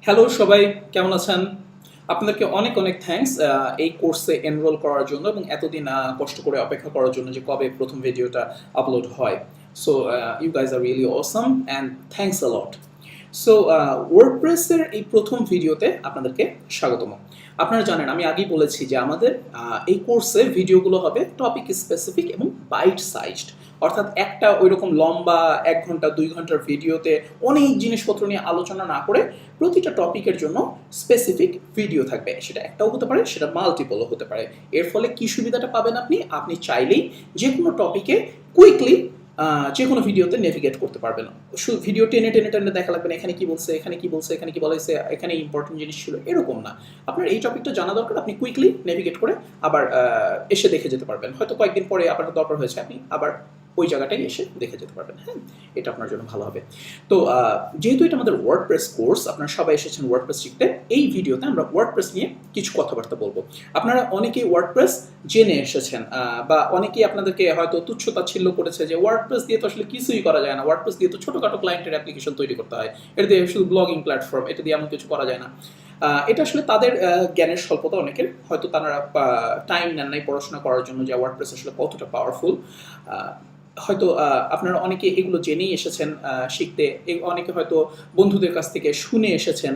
Hello সবাই, কেমন আছেন? আপনাদেরকে অনেক অনেক থ্যাঙ্কস এই কোর্সে এনরোল করার জন্য এবং এতদিন কষ্ট করে অপেক্ষা করার জন্য যে কবে প্রথম ভিডিওটা আপলোড হয়। So you guys are really awesome and thanks a lot. So ওয়ার্ডপ্রেসের এই প্রথম ভিডিওতে আপনাদেরকে স্বাগতম। আপনারা জানেন আমি আগেই বলেছি যে আমাদের এই কোর্সের ভিডিওগুলো হবে টপিক স্পেসিফিক এবং বাইট সাইজড, অর্থাৎ একটা ওইরকম লম্বা 1 ঘন্টা 2 ঘন্টার ভিডিওতে অনেক জিনিসপত্র নিয়ে আলোচনা না করে প্রতিটা টপিকের জন্য স্পেসিফিক ভিডিও থাকবে। সেটা একটাও হতে পারে, সেটা মাল্টিপলও হতে পারে। এর ফলে কি সুবিধাটা পাবেন আপনি? আপনি চাইলেই যে কোনো টপিকে কুইকলি যে কোনো ভিডিওতে নেভিগেট করতে পারবেন। শুধু ভিডিও টেনে টেনে টেনে দেখা লাগবে না, এখানে কি বলছে, এখানে কি বলছে, এখানে কি বলেছে, এখানে ইম্পর্টেন্ট জিনিস ছিল, এরকম না। আপনার এই টপিকটা জানা দরকার, আপনি কুইকলি নেভিগেট করে আবার এসে দেখে যেতে পারবেন। হয়তো কয়েকদিন পরে আপনার দরকার হয়েছে, আপনি আবার ওই জায়গাটায় এসে দেখে যেতে পারবেন। হ্যাঁ, এটা আপনার জন্য ভালো হবে। তো যেহেতু এটা আমাদের ওয়ার্ডপ্রেস কোর্স, আপনারা সবাই এসেছেন ওয়ার্ডপ্রেস শিখতে, এই ভিডিওতে আমরা ওয়ার্ডপ্রেস নিয়ে কিছু কথাবার্তা বলবো। আপনারা অনেকেই ওয়ার্ডপ্রেস জেনে এসেছেন, বা অনেকেই আপনাদেরকে হয়তো তুচ্ছ-তাচ্ছিল্য করেছে যে ওয়ার্ডপ্রেস দিয়ে তো আসলে কিছুই করা যায় না, ওয়ার্ডপ্রেস দিয়ে তো ছোটোখাটো ক্লায়েন্টের অ্যাপ্লিকেশন তৈরি করতে হয়, এটা দিয়ে শুধু ব্লগিং প্ল্যাটফর্ম, এটা দিয়ে এমন কিছু করা যায় না। এটা আসলে তাদের জ্ঞানের স্বল্পতা, অনেকের হয়তো তারা টাইম নেন নাই পড়াশোনা করার জন্য যে ওয়ার্ডপ্রেস আসলে কতটা পাওয়ারফুল। হয়তো আপনারা অনেকে এগুলো জেনেই এসেছেন শিখতে, অনেকে হয়তো বন্ধুদের কাছ থেকে শুনে এসেছেন,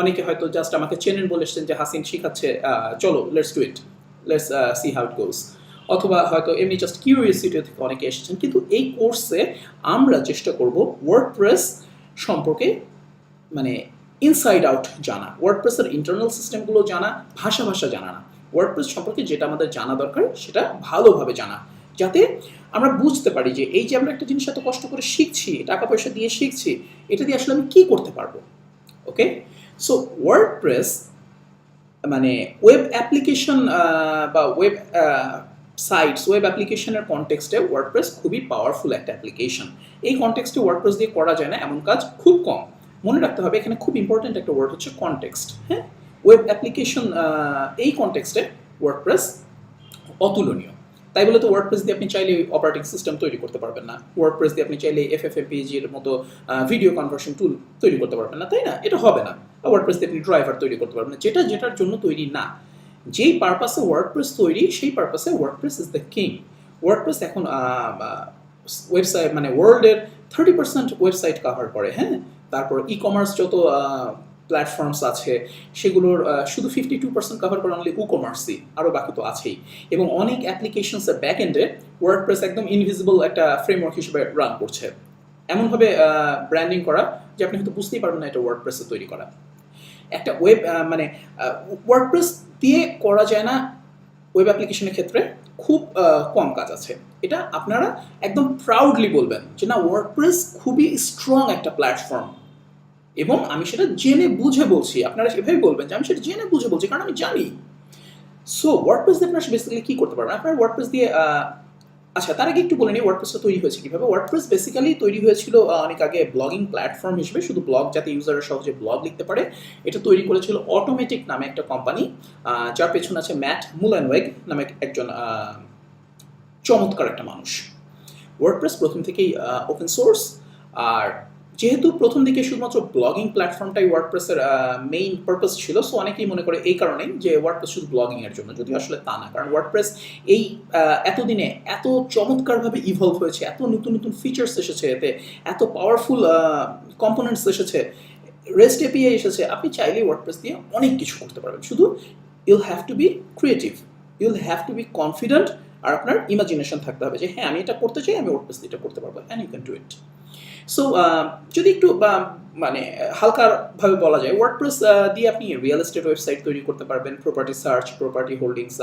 অনেকে হয়তো জাস্ট আমাকে চেনেন বলে এসেছেন যে হাসিন শিখাচ্ছে, চলো let's do it, let's see how it goes. অথবা হয়তো এমনি জাস্ট কিউরিয়াসিটি থেকে অনেকে এসেছেন। কিন্তু এই কোর্সে আমরা চেষ্টা করব ওয়ার্ডপ্রেস সম্পর্কে মানে ইনসাইড আউট জানা, ওয়ার্ডপ্রেসের ইন্টারনাল সিস্টেমগুলো জানা, ভাষা জানা না, ওয়ার্ডপ্রেস সম্পর্কে যেটা আমাদের জানা দরকার সেটা ভালোভাবে জানা, যাতে আমরা বুঝতে পারি যে এই যে আমরা একটা জিনিস এত কষ্ট করে শিখছি, টাকা পয়সা দিয়ে শিখছি, এটা দিয়ে আসলে আমি কী করতে পারবো। ওকে, সো ওয়ার্ডপ্রেস মানে ওয়েব অ্যাপ্লিকেশন বা ওয়েব সাইটস, ওয়েব অ্যাপ্লিকেশনের কনটেক্সটে ওয়ার্ডপ্রেস খুবই পাওয়ারফুল একটা অ্যাপ্লিকেশন। এই কনটেক্সটে ওয়ার্ডপ্রেস দিয়ে করা যায় না এমন কাজ খুব কম। মনে রাখতে হবে এখানে খুব ইম্পর্টেন্ট একটা ওয়ার্ড হচ্ছে কনটেক্সট। হ্যাঁ, ওয়েব অ্যাপ্লিকেশন এই কনটেক্সটে ওয়ার্ডপ্রেস অতুলনীয়। তাই বলে তো ওয়ার্ডপ্রেস দিয়ে আপনি চাইলে অপারেটিং সিস্টেম তৈরি করতে পারবেন না, ওয়ার্ডপ্রেস দিয়ে আপনি চাইলে এফএফএমপিএজির মতো ভিডিও কনভার্সন টুল তৈরি করতে পারবেন না, তাই না? এটা হবে না। ওয়ার্ডপ্রেস দিয়ে আপনি ড্রাইভার তৈরি করতে পারবেন না, যেটার জন্য তৈরি না। যেই পারপাসে ওয়ার্ডপ্রেস তৈরি, সেই পারপাসে WordPress is the king. WordPress এখন ওয়েবসাইট মানে ওয়ার্ল্ডের 30% ওয়েবসাইট কাভার করে। হ্যাঁ, তারপর ই কমার্স যত প্ল্যাটফর্মস আছে সেগুলোর শুধু 52% কাভার করে অনলি কমার্সই, আরও বাকি তো আছেই। এবং অনেক অ্যাপ্লিকেশনসের ব্যাক এন্ডে ওয়ার্ডপ্রেস একদম ইনভিজিবল একটা ফ্রেমওয়ার্ক হিসেবে রান করছে, এমনভাবে ব্র্যান্ডিং করা যে আপনি হয়তো বুঝতেই পারবেন না এটা ওয়ার্ডপ্রেসে তৈরি করা। একটা ওয়েব মানে ওয়ার্ডপ্রেস দিয়ে করা যায় না ওয়েব অ্যাপ্লিকেশনের ক্ষেত্রে খুব কম কাজ আছে। এটা আপনারা একদম প্রাউডলি বলবেন যে না, ওয়ার্ডপ্রেস খুবই স্ট্রং একটা প্ল্যাটফর্ম, এবং আমি সেটা জেনে বুঝে বলছি। আপনারা সেভাবেই বলবেন যে আমি সেটা জেনে বুঝে বলছি, কারণ আমি জানি। সো ওয়ার্ডপ্রেস দিয়ে আপনারা বেসিক্যালি কী করতে পারবেন? আপনারা ওয়ার্ডপ্রেস দিয়ে আচ্ছা, তার আগে একটু বলে নিই ওয়ার্ডপ্রেসটা তৈরি হয়েছে কীভাবে। ওয়ার্ডপ্রেস বেসিক্যালি তৈরি হয়েছিল অনেক আগে ব্লগিং প্ল্যাটফর্ম হিসেবে, শুধু ব্লগ, যাতে ইউজাররা সহজে ব্লগ লিখতে পারে। এটা তৈরি করেছিল অটোমেটিক নামে একটা কোম্পানি, যার পেছনে আছে ম্যাট মুলানওয়েগ নামে একজন চমৎকার একটা মানুষ। ওয়ার্ডপ্রেস প্রথম থেকেই ওপেন সোর্স, আর যেহেতু প্রথম দিকে শুধুমাত্র ব্লগিং প্ল্যাটফর্মটাই ওয়ার্ডপ্রেসের মেইন পারপাস ছিল, সো অনেকেই মনে করে এই কারণেই যে ওয়ার্ডপ্রেস শুধু ব্লগিংয়ের জন্য, যদিও আসলে তা না। কারণ ওয়ার্ডপ্রেস এই এতদিনে এত চমৎকারভাবে ইভলভ হয়েছে, এত নতুন নতুন ফিচার্স এসেছে, এতে এত পাওয়ারফুল কম্পোনেন্টস এসেছে, রেস্ট এপিআই এসেছে, আপনি চাইলেই ওয়ার্ডপ্রেস দিয়ে অনেক কিছু করতে পারবেন। শুধু you'll have to be creative, you'll have to be confident, আর আপনার ইমাজিনেশন থাকতে হবে যে হ্যাঁ আমি এটা করতে চাই, আমি ওয়ার্ডপ্রেস দিয়ে এটা করতে পারবো, and you can do it. So যদি একটু মানে হালকাভাবে বলা যায়, ওয়ার্ডপ্রেস দিয়ে আপনি রিয়েল এস্টেট ওয়েবসাইট তৈরি করতে পারবেন, property search, property holdings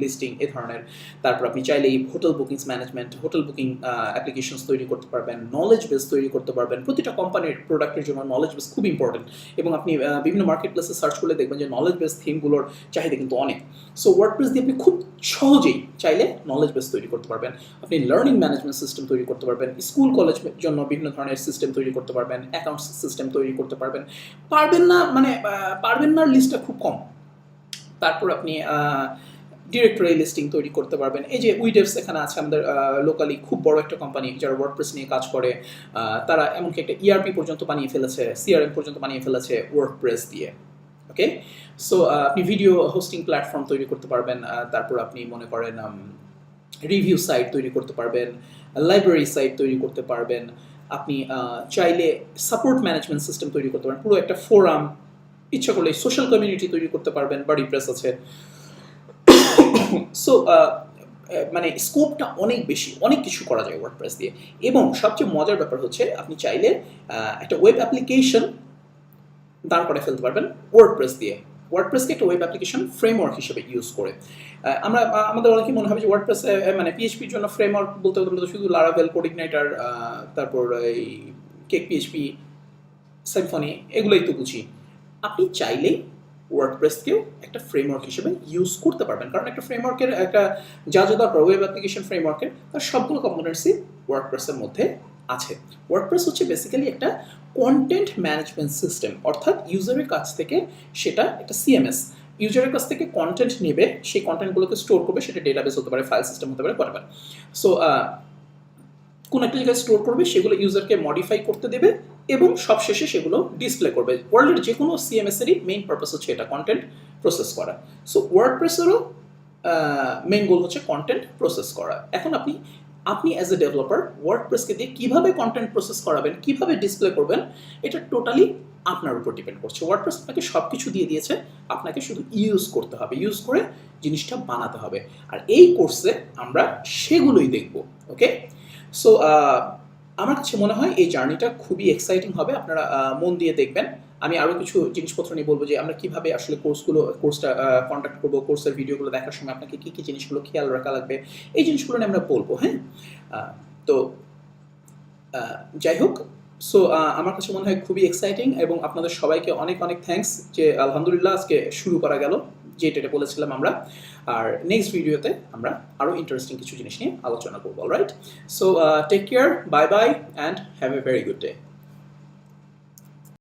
listing এ ধরনের। তারপর আপনি চাইলেই hotel bookings management, hotel booking applications তৈরি করতে পারবেন, নলেজ বেস তৈরি করতে পারবেন। প্রতিটা কোম্পানির প্রোডাক্টের জন্য নলেজ বেস খুব ইম্পর্টেন্ট, এবং আপনি বিভিন্ন মার্কেট প্লেসে সার্চ করলে দেখবেন যে নলেজ বেস থিমগুলোর চাহিদা কিন্তু অনেক। সো ওয়ার্ডপ্রেস দিয়ে আপনি খুব সহজেই চাইলে নলেজ বেস তৈরি করতে পারবেন। আপনি লার্নিং ম্যানেজমেন্ট সিস্টেম তৈরি করতে পারবেন, স্কুল কলেজ জন্য বিভিন্ন ধরনের সিস্টেম তৈরি করতে পারবেন, অ্যাকাউন্টস সিস্টেম তৈরি করতে পারবেন। পারবেন না মানে পারবেন না লিস্টটা খুব কম। তারপর আপনি ডিরেক্টরি লিস্টিং তৈরি করতে পারবেন। এই যে উইডেভস এখানে আছে আমাদের লোকালি খুব বড় একটা কোম্পানি যারা ওয়ার্ডপ্রেস নিয়ে কাজ করে, তারা এমনকি একটা ইআরপি পর্যন্ত বানিয়ে ফেলেছে, সিআরএম পর্যন্ত বানিয়ে ফেলেছে ওয়ার্ডপ্রেস দিয়ে। ওকে, সো আপনি ভিডিও হোস্টিং প্ল্যাটফর্ম তৈরি করতে পারবেন, তারপর আপনি মনে করেন রিভিউ সাইট তৈরি করতে পারবেন, লাইব্রেরি সাইট তৈরি করতে পারবেন, আপনি চাইলে সাপোর্ট ম্যানেজমেন্ট সিস্টেম তৈরি করতে পারেন, পুরো একটা ফোরাম, ইচ্ছা করলে সোশ্যাল কমিউনিটি তৈরি করতে পারবেন, ওয়ার্ডপ্রেস আছে। সো মানে স্কোপটা অনেক বেশি, অনেক কিছু করা যায় ওয়ার্ডপ্রেস দিয়ে। এবং সবচেয়ে মজার ব্যাপার হচ্ছে আপনি চাইলে একটা ওয়েব অ্যাপ্লিকেশন দাঁড় করে ফেলতে পারবেন ওয়ার্ডপ্রেস দিয়ে, ওয়ার্ডপ্রেসকে একটা ওয়েব অ্যাপ্লিকেশন ফ্রেমওয়ার্ক হিসেবে ইউজ করে। আমাদের অনেকেই মনে হবে যে ওয়ার্ডপ্রেস মানে পিএইচপির জন্য ফ্রেমওয়ার্ক বলতে আমরা শুধু লারাভেল, কোডিগনাইটার, তারপর এই কেক পিএইচপি, সিম্ফনি এগুলোই তো বুঝি। আপনি চাইলেই ওয়ার্ডপ্রেসকেও একটা ফ্রেমওয়ার্ক হিসেবে ইউজ করতে পারবেন, কারণ একটা ফ্রেমওয়ার্কের একটা যা দরকার ওয়েব অ্যাপ্লিকেশন ফ্রেমওয়ার্কের তার সবগুলো কম্পোনেন্টসই ওয়ার্ডপ্রেসের মধ্যে আছে। ওয়ার্ডপ্রেস হচ্ছে বেসিক্যালি একটা কন্টেন্ট ম্যানেজমেন্ট সিস্টেম, অর্থাৎ ইউজারের কাছ থেকে সেটা একটা সিএমএস, ইউজারের কাছ থেকে কন্টেন্ট নেবে, সেই কন্টেন্টগুলোকে স্টোর করবে, সেটা ডেটাবেস হতে পারে, ফাইল সিস্টেম হতে পারে, whatever। সো কোন একটা জায়গায় স্টোর করবে, সেগুলো ইউজারকে মডিফাই করতে দেবে এবং সবশেষে সেগুলো ডিসপ্লে করবে। ওয়ার্ল্ডের যে কোনো সিএমএস-এরই মেইন পারপাস হচ্ছে এটা, কন্টেন্ট প্রসেস করা। সো ওয়ার্ডপ্রেসেরও মেইন গোল হচ্ছে কন্টেন্ট প্রসেস করা। এখন আপনি অ্যাজ এ ডেভেলপার ওয়ার্ডপ্রেসকে দিয়ে কীভাবে কন্টেন্ট প্রসেস করাবেন, কীভাবে ডিসপ্লে করবেন, এটা টোটালি আপনার উপর ডিপেন্ড করছে। ওয়ার্ডপ্রেস আপনাকে সব কিছু দিয়ে দিয়েছে, আপনাকে শুধু ইউজ করতে হবে, ইউজ করে জিনিসটা বানাতে হবে। আর এই কোর্সে আমরা সেগুলোই দেখব। ওকে, সো আমার কাছে মনে হয় এই জার্নিটা খুবই এক্সাইটিং হবে, আপনারা মন দিয়ে দেখবেন। আমি আরও কিছু জিনিসপত্র নিয়ে বলবো যে আমরা কীভাবে আসলে কোর্সটা কন্ডাক্ট করবো, কোর্সের ভিডিওগুলো দেখার সময় আপনাকে কী কী জিনিসগুলো খেয়াল রাখা লাগবে, এই জিনিসগুলো নিয়ে আমরা বলবো। হ্যাঁ, তো যাই হোক, সো আমার কাছে মনে হয় খুবই এক্সাইটিং এবং আপনাদের সবাইকে অনেক অনেক থ্যাঙ্কস যে আলহামদুলিল্লাহ আজকে শুরু করা গেল, যেটা বলেছিলাম আমরা। আর নেক্সট ভিডিওতে আমরা আরও ইন্টারেস্টিং কিছু জিনিস নিয়ে আলোচনা করবো। Alright, so take care, bye bye and have a very good day.